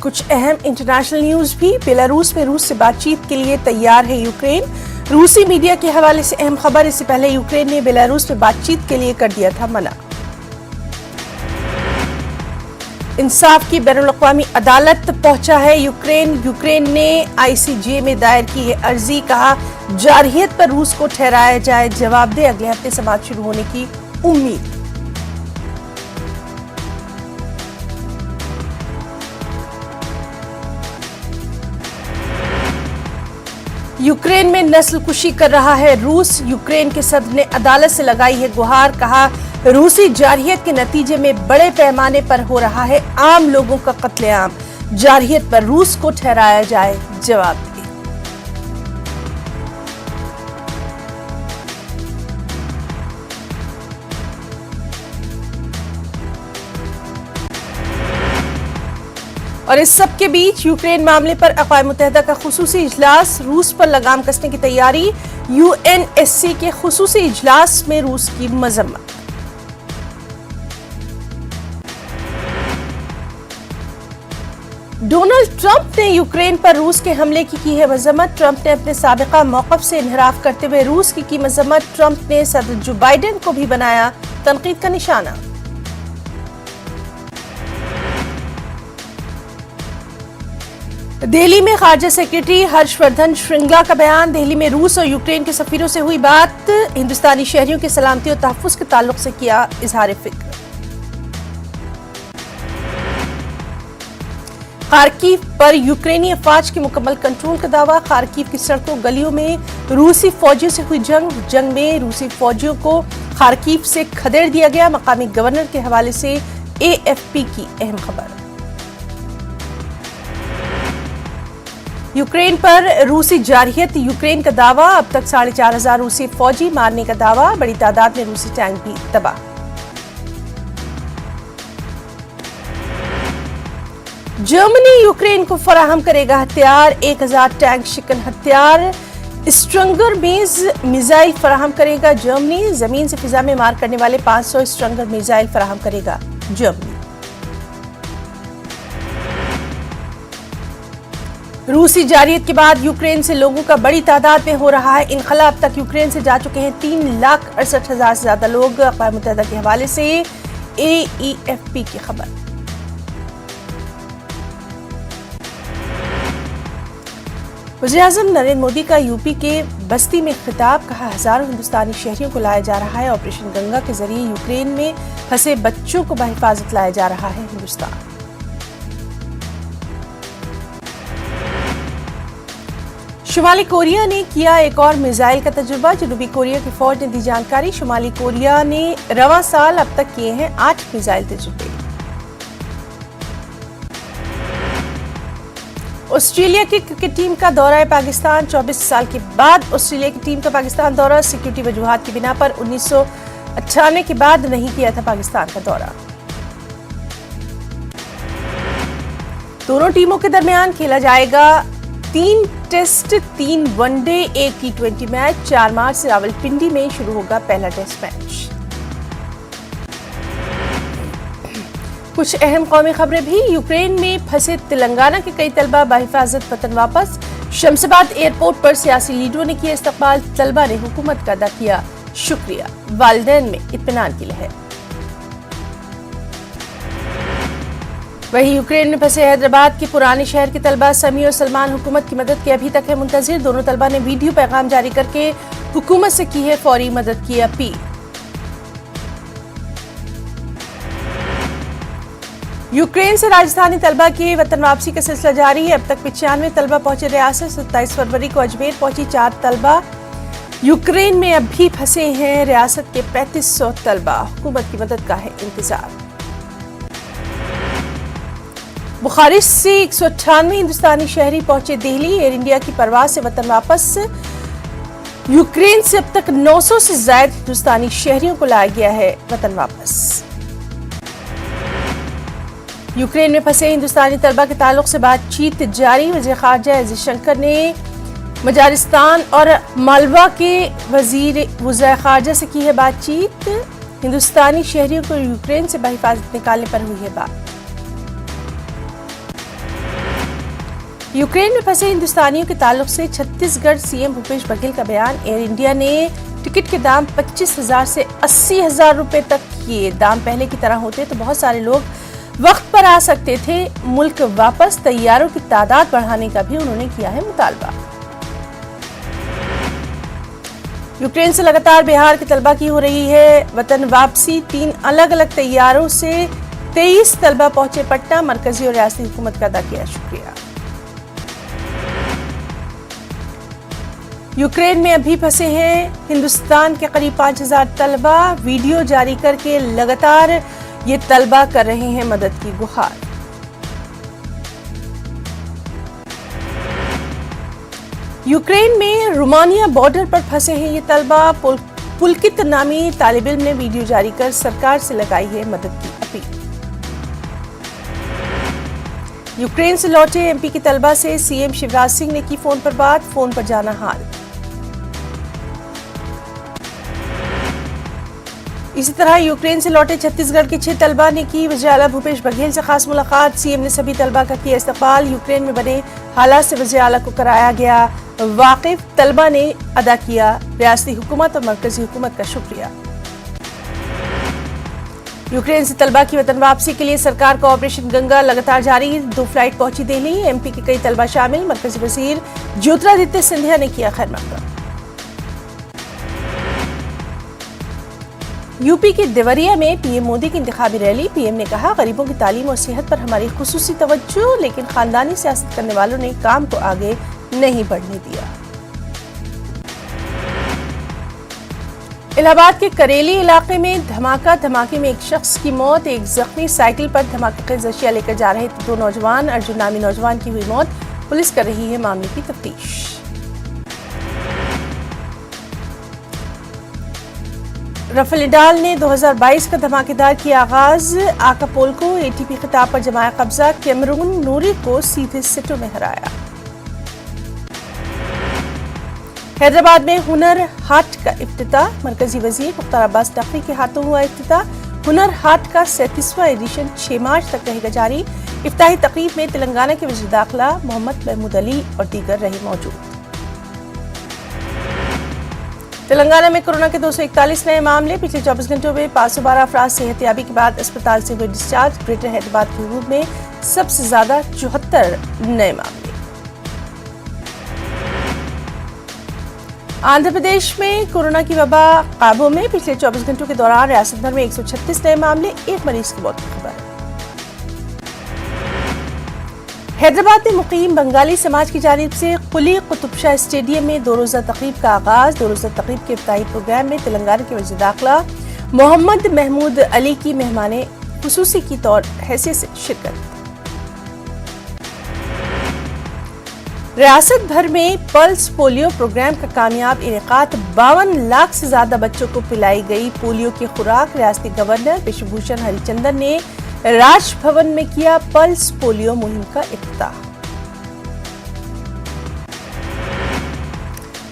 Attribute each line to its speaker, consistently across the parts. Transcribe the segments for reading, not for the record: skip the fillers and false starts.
Speaker 1: कुछ अहम international news भी। बेलारूस में रूस से बातचीत के लिए तैयार है यूक्रेन। रूसी मीडिया के हवाले से अहम खबर। इससे पहले यूक्रेन ने बेलारूस में बातचीत के लिए कर दिया था मना। इंसाफ की बैनुल-अक़वामी अदालत पहुंचा है यूक्रेन ने ICJ में दायर की है अर्जी। कहा जारहियत पर रूस को ठहराया जाए जवाब दे। अगले हफ्ते समाअत शुरू होने की उम्मीद। यूक्रेन में नस्लकुशी कर रहा है रूस। यूक्रेन के सदर ने अदालत से लगाई है गुहार। कहा रूसी जारहियत के नतीजे में बड़े पैमाने पर हो रहा है आम लोगों का कत्लेआम। जारहियत पर रूस को ठहराया जाए जवाब दे। और इस सब के बीच यूक्रेन मामले पर अक़वाम मुत्तहिदा का खुसूसी इजलास। रूस पर लगाम कसने की तैयारी। UNSC के खुसूसी इजलास में रूस की मजम्मत। डोनाल्ड ट्रंप ने यूक्रेन पर रूस के हमले की है मजम्मत। ट्रंप ने अपने साबिका मौक़िफ़ से इन्हिराफ करते हुए रूस की मजम्मत। ट्रंप ने सदर जो बाइडेन को भी बनाया तनकीद का निशाना। दिल्ली में खारजा सेक्रेटरी हर्षवर्धन श्रृंगला का बयान। दिल्ली में रूस और यूक्रेन के सफीरों से हुई बात। हिंदुस्तानी शहरियों की सलामती और तहफ़्फ़ुज़ के ताल्लुक से किया इजहार फ़िक्र। खार्किव पर यूक्रेनी अफवाज के मुकम्मल कंट्रोल का दावा। खार्किव की सड़कों गलियों में रूसी फौजियों से हुई जंग में रूसी फौजियों को खार्किव से खदेड़ दिया गया। मकामी गवर्नर के हवाले से AFP की अहम खबर। यूक्रेन पर रूसी जारहियत। यूक्रेन का दावा। अब तक 4500 रूसी फौजी मारने का दावा। बड़ी तादाद में रूसी टैंक भी तबाह। जर्मनी यूक्रेन को फराहम करेगा हथियार। 1000 टैंक शिकन हथियार स्ट्रंगर मिसाइल फराहम करेगा जर्मनी। जमीन से फिजा में मार करने वाले 500 स्ट्रंगर मिसाइल फराहम करेगा जर्मनी। रूसी जारहियत के बाद यूक्रेन से लोगों का बड़ी तादाद में हो रहा है इनखला। अब तक यूक्रेन से जा चुके हैं 3,68,000 से ज्यादा लोग। अक़वाम मुत्तहिदा के हवाले से AEFP की खबर। वज़ीर-ए-आज़म नरेंद्र मोदी का यूपी के बस्ती में खिताब। कहा हजारों हिंदुस्तानी शहरियों को लाया जा रहा है। ऑपरेशन गंगा के जरिए यूक्रेन में फंसे बच्चों को बहिफाजत लाया जा रहा है हिंदुस्तान। शुमाली कोरिया ने किया एक और मिसाइल का तजुर्बा। जनूबी कोरिया की फौज ने दी जानकारी। शुमाली कोरिया ने रवां साल अब तक किए हैं 8 मिसाइल तजुर्बे। ऑस्ट्रेलिया की क्रिकेट टीम का दौरा है पाकिस्तान। 24 साल के बाद ऑस्ट्रेलिया की टीम का पाकिस्तान दौरा। सिक्योरिटी वजूहात की बिना पर 1998 के बाद नहीं किया था पाकिस्तान का दौरा। दोनों टीमों के दरमियान खेला जाएगा 3 टेस्ट 3 वनडे 1 T20 मैच। 4 मार्च से रावलपिंडी में शुरू होगा पहला टेस्ट मैच। कुछ अहम कौमी खबरें भी। यूक्रेन में फंसे तेलंगाना के कई तलबा बहिफाजत वतन वापस। शमशाबाद एयरपोर्ट पर सियासी लीडरों ने किया इस्तकबाल। तलबा ने हुकूमत का अदा किया शुक्रिया। वालिदैन में इत्मीनान की लहर। वहीं यूक्रेन में फंसे हैदराबाद के पुराने शहर के तलबा समी और सलमान हुकूमत की मदद के अभी तक है मुंतजिर। दोनों तलबा ने वीडियो पैगाम जारी करके हुकूमत से की है फौरी मदद की अपील। यूक्रेन से राजस्थानी तलबा के वतन वापसी का सिलसिला जारी है। अब तक 95 तलबा पहुंचे रियासत। 27 फरवरी को अजमेर पहुंची 4 तलबा। यूक्रेन में अब भी फंसे हैं रियासत के 3500 तलबा। हुकूमत की मदद का है इंतजार। बुखारेस्ट से 198 हिंदुस्तानी शहरी पहुंचे दिल्ली। एयर इंडिया की परवाज से वतन वापस। यूक्रेन से अब तक 900 से ज्यादा हिंदुस्तानी शहरियों को लाया गया है वतन वापस। यूक्रेन में फंसे हिंदुस्तानी तलबा के ताल्लुक से बातचीत जारी। वज़ीर ख़ारजा एस जयशंकर ने मजारिस्तान और मालवा के वज़ीर ख़ारजा से की है बातचीत। हिंदुस्तानी शहरियों को यूक्रेन से बहिफाजत निकालने पर हुई है बात। यूक्रेन में फंसे हिंदुस्तानियों के ताल्लुक से छत्तीसगढ़ सीएम भूपेश बघेल का बयान। एयर इंडिया ने टिकट के दाम 25,000 से 80,000 रुपए तक किए। दाम पहले की तरह होते तो बहुत सारे लोग वक्त पर आ सकते थे। मुल्क वापस तैयारों की तादाद बढ़ाने का भी उन्होंने किया है मुतालबा। यूक्रेन से लगातार बिहार के तलबा की हो रही है वतन वापसी। 3 अलग अलग तैयारों से 23 तलबा पहुंचे पटना। मरकजी और रियासती हुकूमत का अदा किया शुक्रिया। यूक्रेन में अभी फंसे हैं हिंदुस्तान के करीब 5,000 तलबा। वीडियो जारी करके लगातार ये तलबा कर रहे हैं मदद की गुहार। यूक्रेन में रोमानिया बॉर्डर पर फंसे हैं ये तलबा। पुलकित नामी तालिब इल्म ने वीडियो जारी कर सरकार से लगाई है मदद की अपील। यूक्रेन से लौटे एमपी की तलबा से सीएम शिवराज सिंह ने की फोन पर बात। फोन पर जाना हाल। इसी तरह यूक्रेन से लौटे छत्तीसगढ़ के 6 तलबा ने की वज़ीर आला भूपेश बघेल से खास मुलाकात। सीएम ने सभी तलबा का किया इस्तकबाल। यूक्रेन में बने हालात से वज़ीर आला को कराया गया वाकिफ। तलबा ने अदा किया रियासती हुकूमत और मरकजी हुकूमत का शुक्रिया। यूक्रेन से तलबा की वतन वापसी के लिए सरकार का ऑपरेशन गंगा लगातार जारी। 2 फ्लाइट पहुंची दिल्ली। एमपी के कई तलबा शामिल। मरकजी वजीर ज्योतिरादित्य सिंधिया ने किया खैर मकदम। यूपी के देवरिया में पीएम मोदी की इंतखाबी रैली। पीएम ने कहा गरीबों की तालीम और सेहत पर हमारी खुसूसी तवज्जो, लेकिन खानदानी सियासत करने वालों ने काम को आगे नहीं बढ़ने दिया। इलाहाबाद के करेली इलाके में धमाके में एक शख्स की मौत, एक जख्मी। साइकिल पर धमाकेखेज अशिया लेकर जा रहे थे 2 नौजवान। अर्जुन नामी नौजवान की हुई मौत। पुलिस कर रही है मामले की तफ्तीश। राफेल नडाल ने 2022 का धमाकेदार किया आगाज। आकापुल्को एटीपी खिताब पर जमाया कब्जा। कैमरून नूरी को सीधे सेटों में हराया। हैदराबाद में हुनर हाट का इफ्तिताह। मरकजी वजीर मुख्तार अब्बास नकवी के हाथों हुआ इफ्तिताह। हुनर हाट का 37वां एडिशन 6 मार्च तक रहेगा जारी। इफ्ताही तकरीब में तेलंगाना के वज़ीर दाखिला मोहम्मद महमूद अली और दीगर रहे मौजूद। तेलंगाना में कोरोना के 241 नए मामले। पिछले 24 घंटों में 512 अफराद सेहतियाबी के बाद अस्पताल से हुए डिस्चार्ज। ग्रेटर हैदराबाद के रूप में सबसे ज्यादा 74 नए मामले। आंध्र प्रदेश में कोरोना की वबा काबू में। पिछले 24 घंटों के दौरान रियासत भर में 136 नए मामले। 1 मरीज की मौत की खबर। हैदराबाद में मुकीम बंगाली समाज की जानिब से कुली कुतुब शाह स्टेडियम में 2 रोजा तकरीब का आगाज। 2 रोजा तकरीब के इफ्ताही प्रोग्राम में तेलंगाना के वज़ीर दाखिला मोहम्मद महमूद अली की मेहमाने खुसूसी की तौर हैसियत से शिरकत। रियासत भर में पल्स पोलियो प्रोग्राम का कामयाब इनेकाद। 52 लाख से ज्यादा बच्चों को पिलाई गई पोलियो की खुराक। रियासती गवर्नर विश्वभूषण हरिचंदन ने राजभवन में किया पल्स पोलियो मुहिम का इफ्तिताह।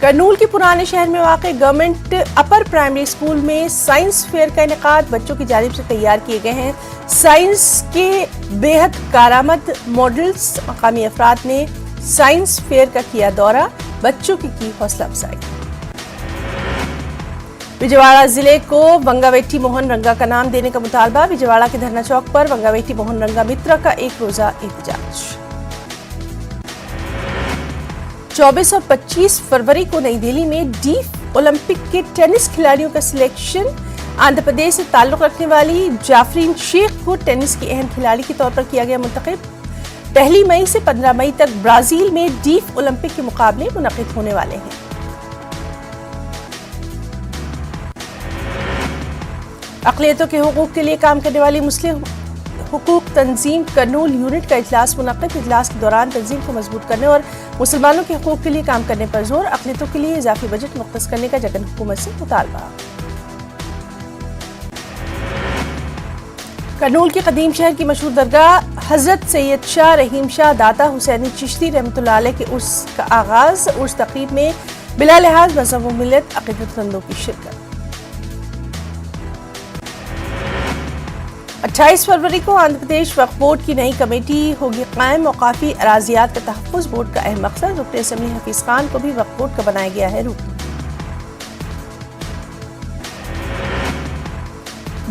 Speaker 1: करनूल के पुराने शहर में वाक़ गवर्नमेंट अपर प्राइमरी स्कूल में साइंस फेयर का इनेकाद। बच्चों की जानिब से तैयार किए गए हैं साइंस के बेहद कारआमद मॉडल्स। मकामी अफराद ने साइंस फेयर का किया दौरा। बच्चों की हौसला अफजाई। विजयवाड़ा जिले को वंगावेट्टी मोहन रंगा का नाम देने का मुतालबा। विजयवाड़ा के धरना चौक पर वंगावेट्टी मोहन रंगा मित्रा का 1 रोजा एहतजाज। 24 और 25 फरवरी को नई दिल्ली में डीफ ओलंपिक के टेनिस खिलाड़ियों का सिलेक्शन। आंध्र प्रदेश से ताल्लुक रखने वाली जाफरीन शेख को टेनिस की अहम खिलाड़ी के तौर पर किया गया मुंतखब। 1 मई से 15 मई तक ब्राजील में डीफ ओलंपिक के मुकाबले मुनक़िद होने वाले हैं। अक़लियतों के हुकूक के लिए काम करने वाली मुस्लिम हुकूक तंजीम करनूल यूनिट का इजलास मुनक़िद। इजलास के दौरान तंजीम को मजबूत करने और मुसलमानों के हुकूक के लिए काम करने पर जोर। अक़लियतों के लिए इजाफी बजट मुख्तस करने का जगन हुकूमत से मुतालबा। करनूल के कदीम शहर की मशहूर दरगाह हजरत सैयद शाह रहीम शाह दाता हुसैनी चिश्ती रहमतुल्लाह अलैह के उर्स का आगाज। उर्स तकरीब में बिला लिहाज मज़हब व मिल्लत अक़ीदतमंदों की शिरकत। 28 फरवरी को आंध्र प्रदेश वक्फ बोर्ड की नई कमेटी होगी कायम। औकाफी अराजियात का तहफ़्फ़ुज़ बोर्ड का अहम मकसद। रुकन असम्बली हफीज खान को भी वक्फ बोर्ड का बनाया गया है रुकन।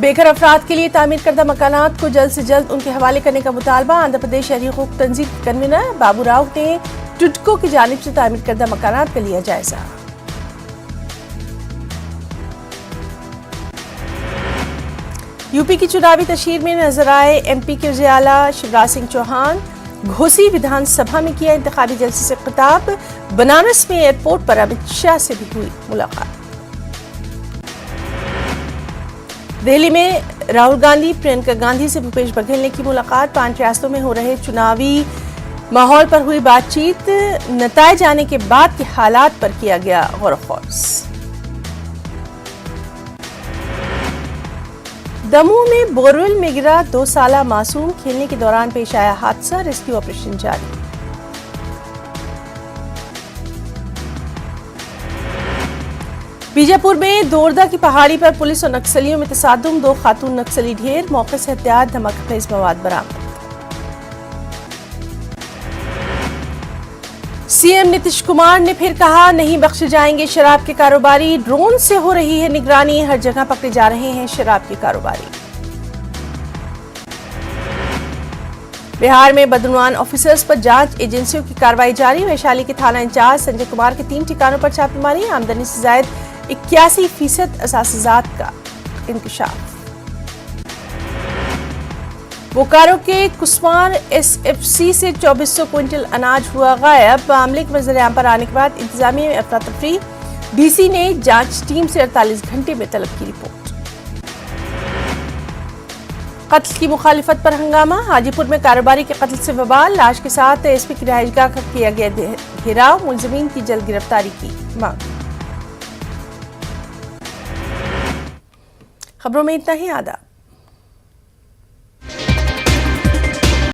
Speaker 1: बेघर अफराद के लिए तामीर करदा मकानात को जल्द से जल्द उनके हवाले करने का मुतालबा। आंध्र प्रदेश शहरी हुकूक तंजीम के कन्वीनर बाबू राव ने टुडको की जानिब से तामीर करदा मकानात का लिया जायजा। यूपी की चुनावी तशहीर में नजर आए एमपी के वज़ीर आला शिवराज सिंह चौहान। घोसी विधानसभा में किया इंतखाबी जलसे से खिताब। बनारस में एयरपोर्ट पर अमित शाह से भी हुई मुलाकात। दिल्ली में राहुल गांधी प्रियंका गांधी से भूपेश बघेल की मुलाकात। 5 रियासतों में हो रहे चुनावी माहौल पर हुई बातचीत। नतायज आने के बाद के हालात पर किया गया गौर ख़ौस। दमोह में बोरवेल में गिरा 2 साला मासूम। खेलने के दौरान पेश आया हादसा। रेस्क्यू ऑपरेशन जारी। बीजापुर में दोरदा की पहाड़ी पर पुलिस और नक्सलियों में तसादुम। 2 खातून नक्सली ढेर। मौके से हथियार धमाकेखेज मवाद बरामद। सीएम नीतीश कुमार ने फिर कहा नहीं बख्शे जाएंगे शराब के कारोबारी। ड्रोन से हो रही है निगरानी। हर जगह पकड़े जा रहे हैं शराब के कारोबारी। बिहार में बदनुमान ऑफिसर्स पर जांच एजेंसियों की कार्रवाई जारी। वैशाली के थाना इंचार्ज संजय कुमार के 3 ठिकानों पर छापेमारी। आमदनी से जायद 81% असासाजात का इंकशाफ। बोकारो के कुसमार एसएफसी से 2400 क्विंटल अनाज हुआ गायब। मामले के मंजर-ए-आम पर आने के बाद इंतजामिया में अफरा तफरी। डीसी ने जांच टीम से 48 घंटे में तलब की रिपोर्ट। कत्ल की मुखालिफत पर हंगामा। हाजीपुर में कारोबारी के कत्ल से बवाल। लाश के साथ एसपी की रिहाइशगाह का किया गया घेराव। मुलजिमीन की जल्द गिरफ्तारी की मांग। खबरों में इतना ही। आदाब।